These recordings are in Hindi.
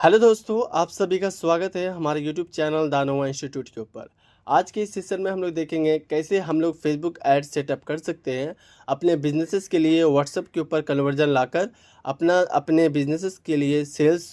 हेलो दोस्तों, आप सभी का स्वागत है हमारे यूट्यूब चैनल दानोवा इंस्टीट्यूट के ऊपर। आज के इस सेशन में हम लोग देखेंगे कैसे हम लोग फेसबुक ऐड सेटअप कर सकते हैं अपने बिजनेसेस के लिए व्हाट्सएप के ऊपर कन्वर्जन लाकर अपने बिजनेसेस के लिए सेल्स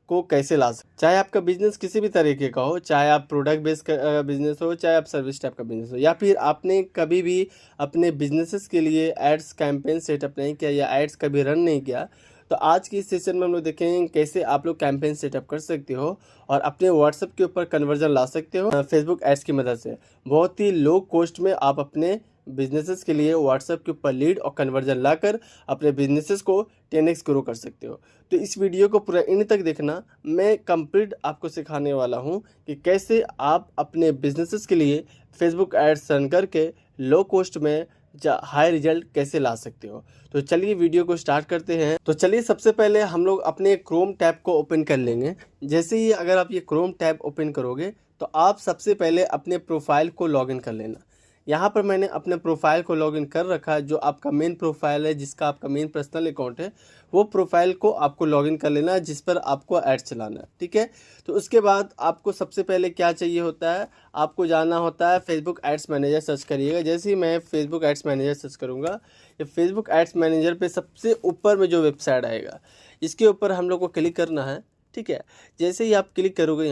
को कैसे ला सकते। चाहे आपका बिजनेस किसी भी तरीके का हो, चाहे आप प्रोडक्ट बेस्ड बिजनेस हो, चाहे आप सर्विस टाइप का बिजनेस हो, या फिर आपने कभी भी अपने बिजनेसेस के लिए एड्स कैंपेन सेटअप नहीं किया या एड्स कभी रन नहीं किया, तो आज की इस सेशन में हम लोग देखेंगे कैसे आप लोग कैंपेन सेटअप कर सकते हो और अपने व्हाट्सएप के ऊपर कन्वर्जन ला सकते हो फेसबुक एड्स की मदद से। बहुत ही लो कॉस्ट में आप अपने बिजनेसेस के लिए व्हाट्सएप के ऊपर लीड और कन्वर्जन लाकर अपने बिजनेसेस को 10x ग्रो कर सकते हो। तो इस वीडियो को पूरा एंड तक देखना, मैं कंप्लीट आपको सिखाने वाला हूं कि कैसे आप अपने बिजनेसेस के लिए फेसबुक एड्स रन करके लो कॉस्ट में हाई रिजल्ट कैसे ला सकते हो। तो चलिए वीडियो को स्टार्ट करते हैं। तो चलिए सबसे पहले हम लोग अपने क्रोम टैब को ओपन कर लेंगे। जैसे ही अगर आप ये क्रोम टैब ओपन करोगे तो आप सबसे पहले अपने प्रोफाइल को लॉगिन कर लेना। यहाँ पर मैंने अपने प्रोफाइल को लॉगिन कर रखा है। जो आपका मेन प्रोफाइल है, जिसका आपका मेन पर्सनल अकाउंट है, वो प्रोफाइल को आपको लॉगिन कर लेना है जिस पर आपको ऐड चलाना है। ठीक है, तो उसके बाद आपको सबसे पहले क्या चाहिए होता है, आपको जाना होता है फेसबुक एड्स मैनेजर सर्च करिएगा। जैसे ही मैं फेसबुक एड्स मैनेजर सर्च करूँगा, ये फेसबुक एड्स मैनेजर पे सबसे ऊपर में जो वेबसाइट आएगा, इसके ऊपर हम लोग को क्लिक करना है। ठीक है, जैसे ही आप क्लिक करोगे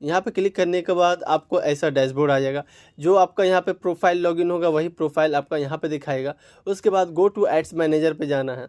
यहाँ पे क्लिक करने के बाद आपको ऐसा डैशबोर्ड आ जाएगा। जो आपका यहाँ पे प्रोफाइल लॉगिन होगा वही प्रोफाइल आपका यहाँ पे दिखाएगा। उसके बाद गो टू एड्स मैनेजर पे जाना है।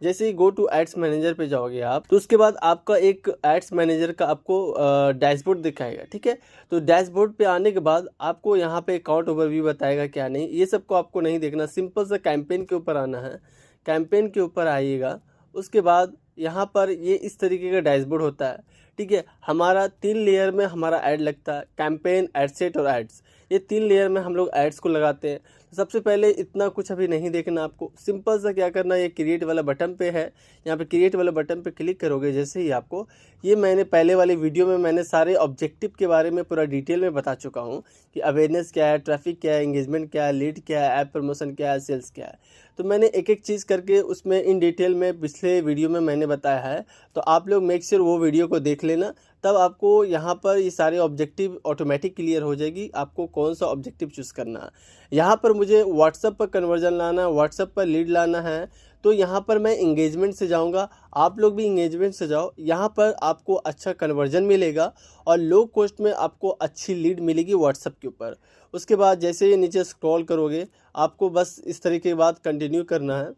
जैसे ही गो टू एड्स मैनेजर पे जाओगे आप, तो उसके बाद आपका एक एड्स मैनेजर का आपको डैशबोर्ड दिखाएगा। ठीक है, तो डैशबोर्ड पे आने के बाद आपको यहाँ पे अकाउंट ओवरव्यू बताएगा क्या नहीं, ये सब को आपको नहीं देखना। सिंपल सा कैंपेन के ऊपर आना है। कैंपेन के ऊपर आइएगा, उसके बाद यहाँ पर ये इस तरीके का डैशबोर्ड होता है। ठीक है, हमारा 3 लेयर में हमारा ऐड लगता है, कैंपेन, एडसेट और एड्स। ये 3 लेयर में हम लोग एड्स को लगाते हैं। तो सबसे पहले इतना कुछ अभी नहीं देखना आपको, सिंपल सा क्या करना है, ये क्रिएट वाला बटन पे है, यहाँ पे क्रिएट वाला बटन पे क्लिक करोगे। जैसे ही आपको ये मैंने पहले वाली वीडियो में मैंने सारे ऑब्जेक्टिव के बारे में पूरा डिटेल में बता चुका हूँ कि अवेयरनेस क्या है, ट्रैफिक क्या है, एंगेजमेंट क्या है, लीड क्या है, ऐप प्रमोशन क्या है, सेल्स क्या है। तो मैंने एक एक चीज़ करके उसमें इन डिटेल में पिछले वीडियो में मैंने बताया है। तो आप लोग मेक श्योर वो वीडियो को देख लेना, तब आपको यहाँ पर ये सारे ऑब्जेक्टिव ऑटोमेटिक क्लियर हो जाएगी, आपको कौन सा ऑब्जेक्टिव चूज़ करना है। यहाँ पर मुझे व्हाट्सएप पर कन्वर्जन लाना है, व्हाट्सएप पर लीड लाना है, तो यहाँ पर मैं इंगेजमेंट से जाऊँगा। आप लोग भी इंगेजमेंट से जाओ, यहाँ पर आपको अच्छा कन्वर्जन मिलेगा और लो कॉस्ट में आपको अच्छी लीड मिलेगी व्हाट्सएप के ऊपर। उसके बाद जैसे ही नीचे स्क्रॉल करोगे, आपको बस इस तरीके के बाद कंटिन्यू करना है।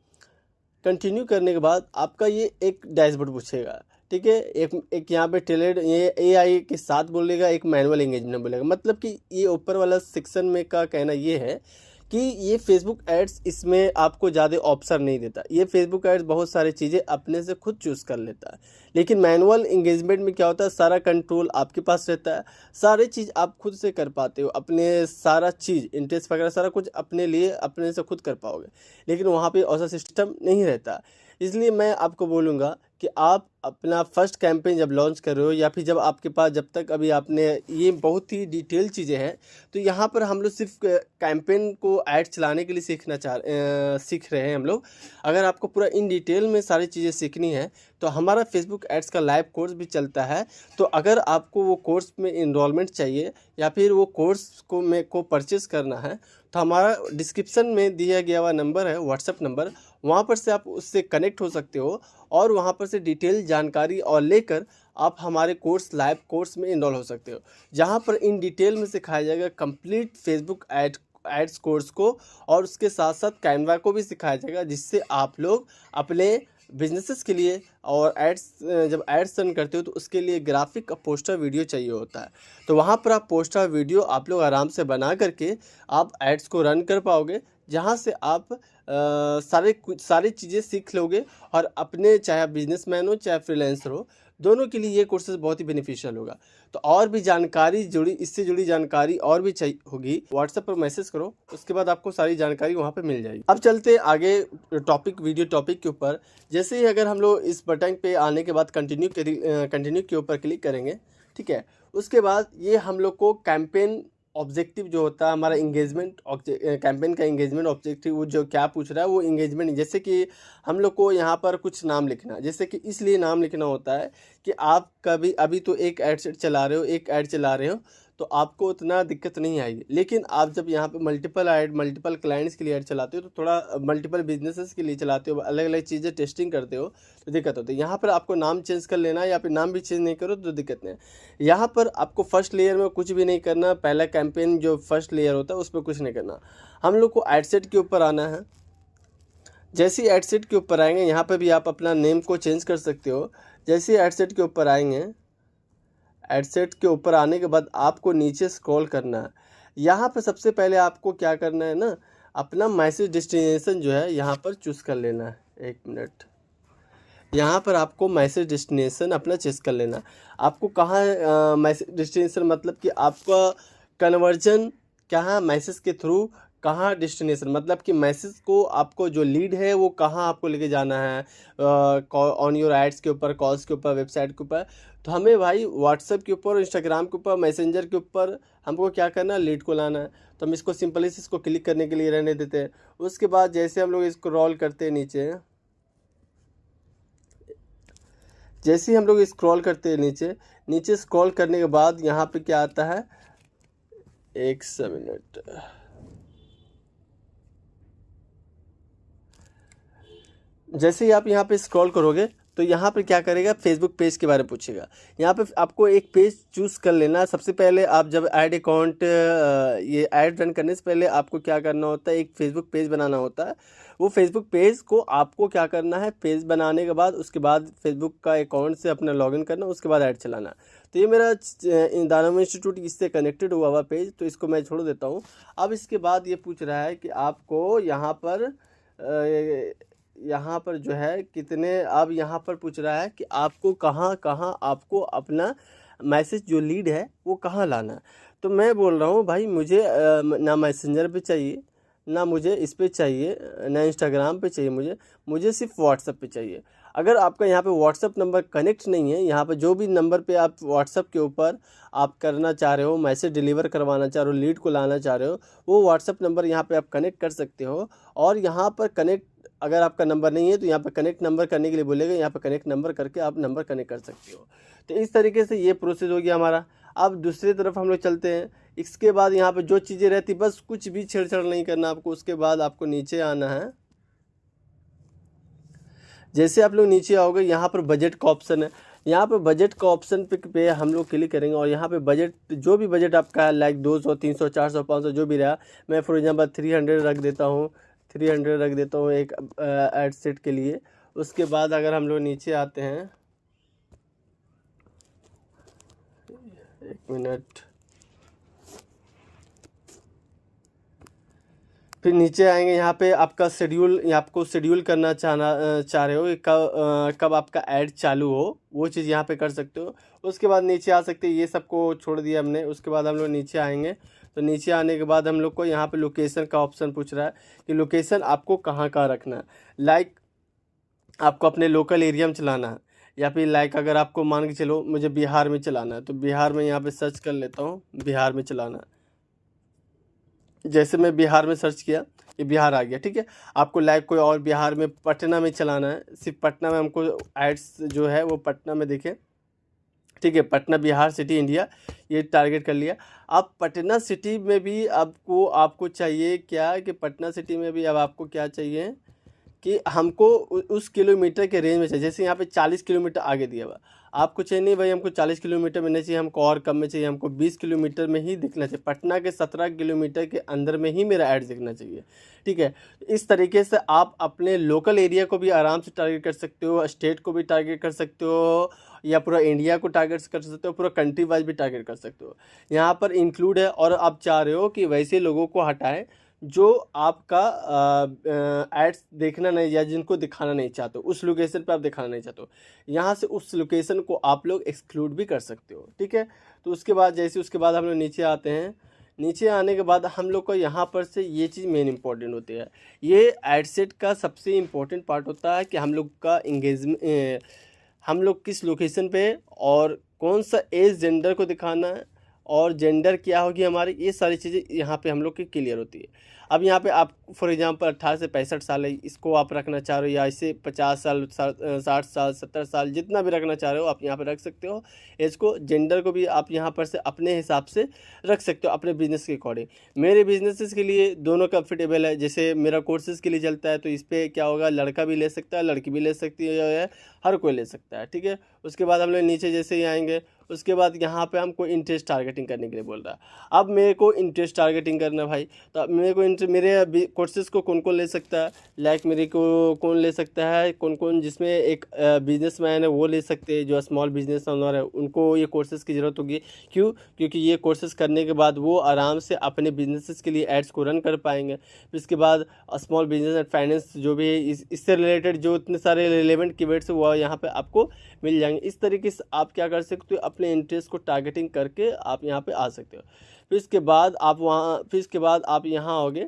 कंटिन्यू करने के बाद आपका ये एक डैशबोर्ड पूछेगा। ठीक है, एक यहाँ पे टेलर्ड ये एआई के साथ बोलेगा, एक मैनुअल एंगेजमेंट बोलेगा। मतलब कि ये ऊपर वाला सेक्शन में का कहना ये है कि ये फेसबुक एड्स इसमें आपको ज़्यादा ऑप्शन नहीं देता। ये फेसबुक एड्स बहुत सारी चीज़ें अपने से खुद चूज़ कर लेता है, लेकिन मैनुअल एंगेजमेंट में क्या होता है, सारा कंट्रोल आपके पास रहता है। सारी चीज़ आप खुद से कर पाते हो, अपने सारा चीज़ इंटरेस्ट वगैरह सारा कुछ अपने लिए अपने से खुद कर पाओगे, लेकिन वहाँ पे ऐसा सिस्टम नहीं रहता। इसलिए मैं आपको बोलूँगा कि आप अपना फर्स्ट कैंपेन जब लॉन्च कर रहे हो, या फिर जब आपके पास, जब तक अभी आपने, ये बहुत ही डिटेल चीज़ें हैं। तो यहाँ पर हम लोग सिर्फ कैंपेन को ऐड चलाने के लिए सीख रहे हैं हम लोग। अगर आपको पूरा इन डिटेल में सारी चीज़ें सीखनी है तो हमारा फेसबुक एड्स का लाइव कोर्स भी चलता है। तो अगर आपको वो कोर्स में इनरोलमेंट चाहिए या फिर वो कोर्स को परचेज़ करना है, तो हमारा डिस्क्रिप्शन में दिया गया हुआ नंबर है, व्हाट्सएप नंबर, वहाँ पर से आप उससे कनेक्ट हो सकते हो और वहाँ पर से डिटेल जानकारी और लेकर आप हमारे लाइव कोर्स में इनरोल हो सकते हो, जहाँ पर इन डिटेल में सिखाया जाएगा कंप्लीट फेसबुक एड्स कोर्स को, और उसके साथ साथ कैनवा को भी सिखाया जाएगा, जिससे आप लोग अपने बिजनेसेस के लिए और जब एड्स रन करते हो तो उसके लिए ग्राफिक और पोस्टर वीडियो चाहिए होता है। तो वहाँ पर आप पोस्टर वीडियो आप लोग आराम से बना करके आप एड्स को रन कर पाओगे, जहाँ से आप सारी चीज़ें सीख लोगे और अपने, चाहे आप बिजनेसमैन हो चाहे फ्रीलांसर हो, दोनों के लिए ये कोर्सेज बहुत ही बेनिफिशियल होगा। तो और भी जानकारी इससे जुड़ी जानकारी और भी चाहिए होगी, व्हाट्सएप पर मैसेज करो, उसके बाद आपको सारी जानकारी वहाँ पे मिल जाएगी। अब चलते हैं आगे वीडियो टॉपिक के ऊपर। जैसे ही अगर हम लोग इस बटन पे आने के बाद कंटिन्यू के ऊपर क्लिक करेंगे, ठीक है, उसके बाद ये हम लोग को कैंपेन ऑब्जेक्टिव जो होता है हमारा इंगेजमेंट, कैंपेन का इंगेजमेंट ऑब्जेक्टिव, वो जो क्या पूछ रहा है वो इंगेजमेंट। जैसे कि हम लोग को यहाँ पर कुछ नाम लिखना, जैसे कि इसलिए नाम लिखना होता है कि आप कभी अभी तो एक ऐड सेट चला रहे हो, एक ऐड चला रहे हो तो आपको उतना दिक्कत नहीं आएगी। लेकिन आप जब यहाँ पे मल्टीपल ऐड, मल्टीपल क्लाइंट्स के लिए ऐड चलाते हो तो थोड़ा मल्टीपल बिजनेसेस के लिए चलाते हो, अलग अलग चीज़ें टेस्टिंग करते हो तो दिक्कत होती है। यहाँ पर आपको नाम चेंज कर लेना है, या फिर नाम भी चेंज नहीं करो तो दिक्कत नहीं है। यहाँ पर आपको फर्स्ट लेयर में कुछ भी नहीं करना, पहला कैंपेन जो फर्स्ट लेयर होता है उस पर कुछ नहीं करना। हम लोग को एड सेट के ऊपर आना है। जैसे ही एड सेट के ऊपर आएंगे यहाँ पर भी आप अपना नेम को चेंज कर सकते हो। जैसे ही एड सेट के ऊपर आएंगे, एड सेट के ऊपर आने के बाद आपको नीचे स्क्रॉल करना है। यहाँ पर सबसे पहले आपको क्या करना है ना, अपना मैसेज डेस्टिनेशन जो है यहाँ पर चूज़ कर लेना है। एक मिनट, यहाँ पर आपको मैसेज डेस्टिनेशन अपना चेक कर लेना। आपको कहाँ मैसेज डेस्टिनेशन, मतलब कि आपका कन्वर्जन कहाँ मैसेज के थ्रू, कहाँ डेस्टिनेशन, मतलब कि मैसेज को आपको जो लीड है वो कहाँ आपको लेके जाना है, ऑन योर एड्स के ऊपर, कॉल्स के ऊपर, वेबसाइट के ऊपर। तो हमें भाई व्हाट्सएप के ऊपर, इंस्टाग्राम के ऊपर, मैसेंजर के ऊपर हमको क्या करना है, लीड को लाना है। तो हम इसको सिंपली इसको क्लिक करने के लिए रहने देते हैं। उसके बाद जैसे हम लोग इसको रोल करते हैं नीचे, जैसे ही हम लोग स्क्रॉल करते हैं नीचे, नीचे स्क्रॉल करने के बाद यहाँ पे क्या आता है, एक मिनट, जैसे ही आप यहाँ पे स्क्रॉल करोगे तो यहाँ पे क्या करेगा, फेसबुक पेज के बारे में पूछेगा। यहाँ पे आपको एक पेज चूज़ कर लेना। सबसे पहले आप जब ऐड अकाउंट, ये ऐड रन करने से पहले आपको क्या करना होता है, एक फेसबुक पेज बनाना होता है। वो फेसबुक पेज को आपको क्या करना है, पेज बनाने के बाद उसके बाद फेसबुक का अकाउंट से अपना लॉगिन करना, उसके बाद ऐड चलाना। तो ये मेरा दानव इंस्टीट्यूट इससे कनेक्टेड हुआ पेज, तो इसको मैं छोड़ देता हूँ। अब इसके बाद ये पूछ रहा है कि आपको यहाँ पर जो है कितने, अब यहाँ पर पूछ रहा है कि आपको कहाँ कहाँ आपको अपना मैसेज जो लीड है वो कहाँ लाना है। तो मैं बोल रहा हूँ भाई मुझे ना मैसेंजर पे चाहिए, ना मुझे इस पे चाहिए, ना इंस्टाग्राम पे चाहिए, मुझे सिर्फ व्हाट्सएप पे चाहिए। अगर आपका यहाँ पे व्हाट्सएप नंबर कनेक्ट नहीं है, यहाँ पे जो भी नंबर पे आप व्हाट्सएप के ऊपर आप करना चाह रहे हो, मैसेज डिलीवर करवाना चाह रहे हो, लीड को लाना चाह रहे हो, वो व्हाट्सएप नंबर यहाँ पे आप कनेक्ट कर सकते हो। और यहाँ पर कनेक्ट, अगर आपका नंबर नहीं है तो यहाँ पर कनेक्ट नंबर करने के लिए बोलेगा, यहाँ पर कनेक्ट नंबर करके आप नंबर कनेक्ट कर सकते हो। तो इस तरीके से ये प्रोसेस हो गया हमारा। अब दूसरी तरफ हम लोग चलते हैं। इसके बाद यहाँ पे जो चीज़ें रहती, बस कुछ भी छेड़छाड़ नहीं करना आपको। उसके बाद आपको नीचे आना है। जैसे आप लोग नीचे आओगे, यहाँ पर बजट का ऑप्शन है। यहाँ पे बजट का ऑप्शन पे हम लोग क्लिक करेंगे और यहाँ पे बजट, जो भी बजट आपका है, लाइक 200, 300, 400, 500 जो भी रहा, मैं फॉर एग्जांपल 300 रख देता हूँ, 300 रख देता हूँ एक एड सेट के लिए। उसके बाद अगर हम लोग नीचे आते हैं, एक मिनट, फिर नीचे आएंगे। यहाँ पे आपका शेड्यूल, आपको शेड्यूल करना चाह रहे हो कि कब आपका ऐड चालू हो, वो चीज़ यहाँ पे कर सकते हो। उसके बाद नीचे आ सकते हैं, ये सबको छोड़ दिया हमने। उसके बाद हम लोग नीचे आएंगे, तो नीचे आने के बाद हम लोग को यहाँ पे लोकेशन का ऑप्शन पूछ रहा है कि लोकेशन आपको कहाँ का रखना है। लाइक आपको अपने लोकल एरिया में चलाना है, या फिर लाइक अगर आपको मान के चलो मुझे बिहार में चलाना है, तो बिहार में यहाँ पे सर्च कर लेता हूँ, बिहार में चलाना है। जैसे मैं बिहार में सर्च किया, ये बिहार आ गया, ठीक है। आपको लाइक कोई और बिहार में, पटना में चलाना है, सिर्फ पटना में हमको एड्स जो है वो पटना में दिखे, ठीक है। पटना, बिहार सिटी, इंडिया, ये टारगेट कर लिया। अब पटना सिटी में भी आपको चाहिए क्या, कि पटना सिटी में भी अब आपको क्या चाहिए कि हमको उस किलोमीटर के रेंज में चाहिए। जैसे यहाँ पे 40 किलोमीटर आगे दिया हुआ, आपको चाहिए नहीं भाई हमको 40 किलोमीटर में नहीं चाहिए, हमको और कम में चाहिए, हमको 20 किलोमीटर में ही दिखना चाहिए, पटना के 17 किलोमीटर के अंदर में ही मेरा ऐड दिखना चाहिए, ठीक है। इस तरीके से आप अपने लोकल एरिया को भी आराम से टारगेट कर सकते हो, स्टेट को भी टारगेट कर सकते हो, या पूरा इंडिया को टारगेट कर सकते हो, पूरा कंट्री वाइज भी टारगेट कर सकते हो। यहाँ पर इंक्लूड है। और आप चाह रहे हो कि वैसे लोगों को हटाएं जो आपका एड्स देखना नहीं, या जिनको दिखाना नहीं चाहते, उस लोकेशन पे आप दिखाना नहीं चाहते हो, यहाँ से उस लोकेशन को आप लोग एक्सक्लूड भी कर सकते हो, ठीक है। तो उसके बाद उसके बाद हम लोग नीचे आते हैं। नीचे आने के बाद हम लोग को यहाँ पर से ये चीज़ मेन इंपॉर्टेंट होती है। ये एड सेट का सबसे इम्पोर्टेंट पार्ट होता है कि हम लोग का इंगेजमेंट, हम लोग किस लोकेशन पे और कौन सा एज जेंडर को दिखाना है, और जेंडर क्या होगी हमारी, ये सारी चीज़ें यहाँ पे हम लोग की क्लियर होती है। अब यहाँ पे आप फॉर एग्जांपल 18 से 65 साल है, इसको आप रखना चाह रहे हो, या इससे 50 साल 60 साल 70 साल जितना भी रखना चाह रहे हो आप यहाँ पे रख सकते हो। एज को, जेंडर को भी आप यहाँ पर से अपने हिसाब से रख सकते हो अपने बिजनेस के अकॉर्डिंग। मेरे बिजनेसेस के लिए दोनों कंफर्टेबल है। जैसे मेरा कोर्सेज़ के लिए चलता है तो इस पर क्या होगा, लड़का भी ले सकता है, लड़की भी ले सकती है, हर कोई ले सकता है, ठीक है। उसके बाद हम लोग नीचे जैसे ही आएंगे, उसके बाद यहाँ पे हमको इंटरेस्ट टारगेटिंग करने के लिए बोल रहा है। अब मेरे को इंटरेस्ट टारगेटिंग करना है भाई, तो अब मेरे को मेरे कोर्सेज़ को कौन कौन ले सकता है, लाइक मेरे को कौन ले सकता है, कौन कौन जिसमें एक बिजनेसमैन है वो ले सकते हैं, जो स्मॉल बिजनेस ओनर है उनको ये कोर्सेज़ की ज़रूरत होगी। क्यों? क्योंकि ये कोर्सेज़ करने के बाद वो आराम से अपने बिजनेसेस के लिए एड्स को रन कर पाएंगे। फिर इसके बाद स्मॉल बिजनेस एंड फाइनेंस जो भी है इससे रिलेटेड जो इतने सारे रिलेवेंट कीवर्ड्स वो यहाँ पे आपको मिल जाएंगे। इस तरीके से आप क्या कर सकते हो, अपने इंटरेस्ट को टारगेटिंग करके आप यहाँ पे आ सकते हो। फिर इसके बाद आप यहाँ आओगे,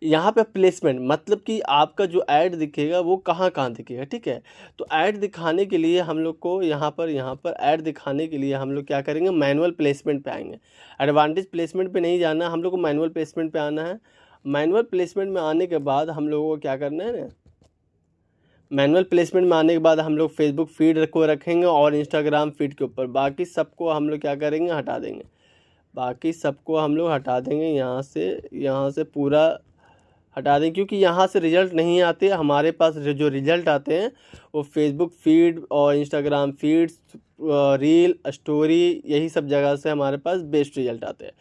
यहाँ पे प्लेसमेंट, मतलब कि आपका जो ऐड दिखेगा वो कहाँ कहाँ दिखेगा, ठीक है। तो ऐड दिखाने के लिए हम लोग को यहाँ पर ऐड दिखाने के लिए हम लोग क्या करेंगे, मैनुअल प्लेसमेंट पे आएंगे। एडवांटेज प्लेसमेंट पे नहीं जाना, हम लोग को मैनुअल प्लेसमेंट पे आना है। मैनुअल प्लेसमेंट में आने के बाद हम लोगों को क्या करना है ना, मैनुअल प्लेसमेंट में आने के बाद हम लोग फेसबुक फीड को रखेंगे और इंस्टाग्राम फीड के ऊपर। बाकी सबको हम लोग क्या करेंगे, हटा देंगे। बाकी सबको हम लोग हटा देंगे, यहाँ से पूरा हटा दें, क्योंकि यहाँ से रिज़ल्ट नहीं आते। हमारे पास जो रिज़ल्ट आते हैं वो फेसबुक फीड और इंस्टाग्राम फीड्स, रील, स्टोरी, यही सब जगह से हमारे पास बेस्ट रिज़ल्ट आते हैं।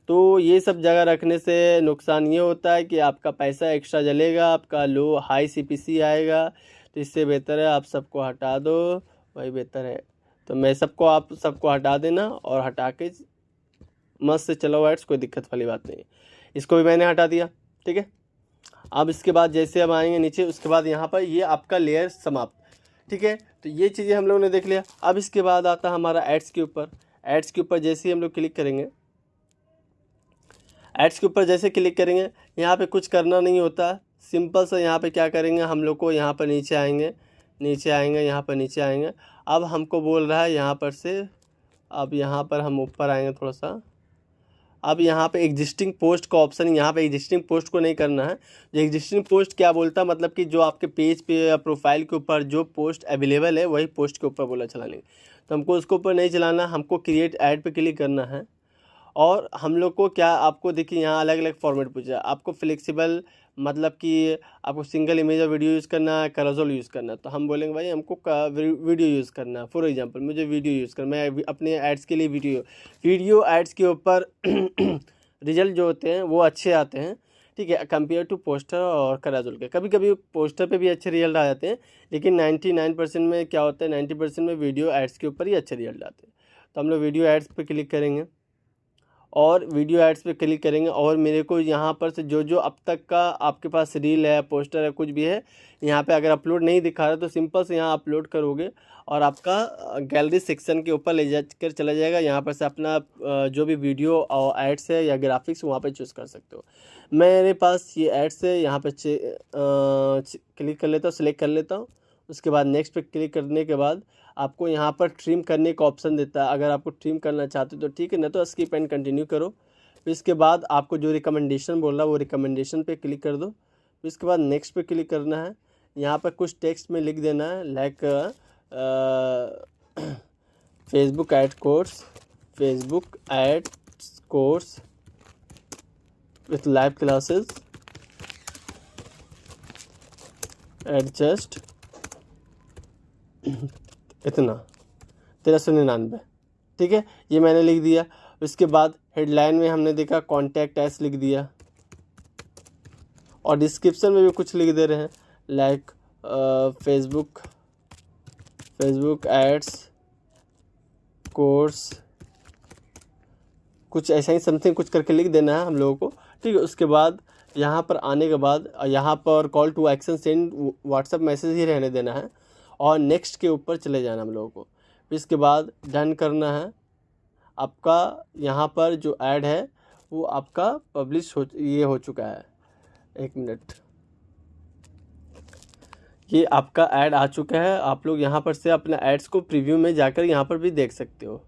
तो ये सब जगह रखने से नुकसान ये होता है कि आपका पैसा एक्स्ट्रा जलेगा, आपका लो हाई CPC आएगा। तो इससे बेहतर है आप सबको हटा दो, वही बेहतर है। तो मैं आप सबको हटा देना और हटा के मस्त से चलो एड्स, कोई दिक्कत वाली बात नहीं है। इसको भी मैंने हटा दिया, ठीक है। अब इसके बाद जैसे हम आएंगे नीचे, उसके बाद यहाँ पर ये आपका लेयर समाप्त, ठीक है। तो ये चीज़ें हम लोगों ने देख लिया। अब इसके बाद आता है हमारा एड्स के ऊपर। एड्स के ऊपर जैसे ही हम लोग क्लिक करेंगे, एड्स के ऊपर जैसे क्लिक करेंगे, यहाँ पे कुछ करना नहीं होता, सिंपल सा यहाँ पे क्या करेंगे, हम लोग को यहाँ पर नीचे आएंगे, यहाँ पर नीचे आएंगे। अब हमको बोल रहा है यहाँ पर से, अब यहाँ पर हम ऊपर आएंगे थोड़ा सा। अब यहाँ पे एग्जिस्टिंग पोस्ट का ऑप्शन, यहाँ पे एग्जिस्टिंग पोस्ट को नहीं करना है। जो एग्जिस्टिंग पोस्ट क्या बोलता है, मतलब कि जो आपके पेज पे या प्रोफाइल के ऊपर जो पोस्ट अवेलेबल है वही पोस्ट के ऊपर बोला चलाने। तो हमको उसके ऊपर नहीं चलाना, हमको क्रिएट ऐड पे क्लिक करना है। और हम लोग को क्या, आपको देखिए यहाँ अलग अलग फॉर्मेट पूछा है। आपको फ्लेक्सिबल, मतलब कि आपको सिंगल इमेज और वीडियो यूज़ करना है, कैजुअल यूज़ करना है। तो हम बोलेंगे भाई हमको वीडियो यूज़ करना है। फॉर एग्जांपल मुझे वीडियो यूज़ करना, मैं अपने एड्स के लिए वीडियो एड्स के ऊपर रिजल्ट जो होते हैं वो अच्छे आते हैं, ठीक है, कंपेयर टू पोस्टर और कैजुअल के। कभी कभी पोस्टर पे भी अच्छे रिजल्ट आ जाते हैं, लेकिन 99% में क्या होता है, 90% में वीडियो एड्स के ऊपर ही अच्छे रिजल्ट आते हैं। तो हम लोग वीडियो एड्स पे क्लिक करेंगे और वीडियो एड्स पे क्लिक करेंगे। और मेरे को यहाँ पर से जो अब तक का आपके पास रील है, पोस्टर है, कुछ भी है, यहाँ पे अगर अपलोड नहीं दिखा रहा तो सिंपल से यहाँ अपलोड करोगे और आपका गैलरी सेक्शन के ऊपर ले जाकर चला जाएगा। यहाँ पर से अपना जो भी वीडियो और एड्स है या ग्राफिक्स वहाँ पे चूज़ कर सकते हो। मेरे पास ये एड्स है, यहाँ पे क्लिक कर लेता हूँ, सेलेक्ट कर लेता हूँ। उसके बाद नेक्स्ट पे क्लिक करने के बाद आपको यहाँ पर ट्रिम करने का ऑप्शन देता है। अगर आपको ट्रिम करना चाहते हो तो ठीक है, ना तो स्किप एंड कंटिन्यू करो। फिर इसके बाद आपको जो रिकमेंडेशन बोल रहा है वो रिकमेंडेशन पे क्लिक कर दो। फिर इसके बाद नेक्स्ट पे क्लिक करना है। यहाँ पर कुछ टेक्स्ट में लिख देना है, like Facebook ads course with live classes at just इतना 1399, ठीक है, ये मैंने लिख दिया। उसके बाद हेडलाइन में हमने देखा कॉन्टैक्ट एस लिख दिया और डिस्क्रिप्शन में भी कुछ लिख दे रहे हैं, लाइक फेसबुक एड्स कोर्स, कुछ ऐसा ही समथिंग कुछ करके लिख देना है हम लोगों को, ठीक है। उसके बाद यहाँ पर आने के बाद यहाँ पर call to action send WhatsApp message ही रहने देना है और नेक्स्ट के ऊपर चले जाना हम लोगों को। फिर इसके बाद डन करना है। आपका यहाँ पर जो ऐड है वो आपका पब्लिश हो चुका है। 1 मिनट, ये आपका ऐड आ चुका है। आप लोग यहाँ पर से अपने एड्स को प्रीव्यू में जाकर यहाँ पर भी देख सकते हो।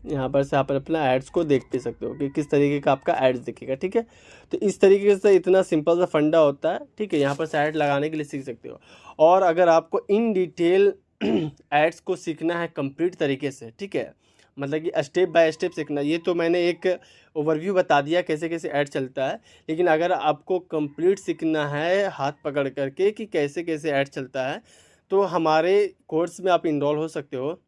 यहाँ पर से आप अपना एड्स को देख भी सकते हो कि किस तरीके का आपका एड्स दिखेगा। ठीक है, तो इस तरीके से इतना सिंपल सा फंडा होता है। ठीक है, यहाँ पर से ऐड लगाने के लिए सीख सकते हो। और अगर आपको इन डिटेल एड्स को सीखना है कंप्लीट तरीके से, ठीक है, मतलब कि स्टेप बाय स्टेप सीखना, ये तो मैंने एक ओवरव्यू बता दिया कैसे कैसे ऐड चलता है। लेकिन अगर आपको कंप्लीट सीखना है हाथ पकड़ करके कि कैसे कैसे ऐड चलता है, तो हमारे कोर्स में आप इनरोल हो सकते हो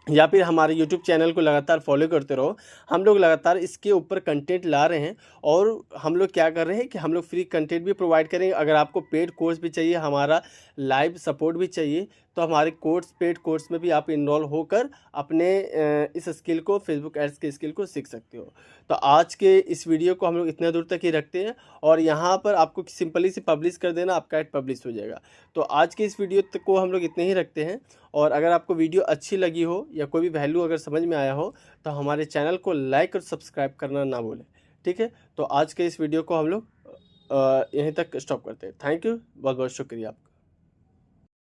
या फिर हमारे यूट्यूब चैनल को लगातार फॉलो करते रहो। हम लोग लगातार इसके ऊपर कंटेंट ला रहे हैं और हम लोग क्या कर रहे हैं कि हम लोग फ्री कंटेंट भी प्रोवाइड करेंगे। अगर आपको पेड कोर्स भी चाहिए, हमारा लाइव सपोर्ट भी चाहिए, तो हमारे पेड कोर्स में भी आप इनरोल होकर अपने इस स्किल को, फेसबुक एड्स के स्किल को सीख सकते हो। तो आज के इस वीडियो को हम लोग इतने दूर तक ही रखते हैं और यहाँ पर आपको सिंपली से पब्लिश कर देना, आपका ऐड पब्लिश हो जाएगा। तो आज के इस वीडियो तक को हम लोग इतने ही रखते हैं। और अगर आपको वीडियो अच्छी लगी हो या कोई भी वैल्यू अगर समझ में आया हो, तो हमारे चैनल को लाइक और सब्सक्राइब करना ना भूलें। ठीक है, तो आज के इस वीडियो को हम लोग यहीं तक स्टॉप करते हैं। थैंक यू, बहुत बहुत शुक्रिया आपका।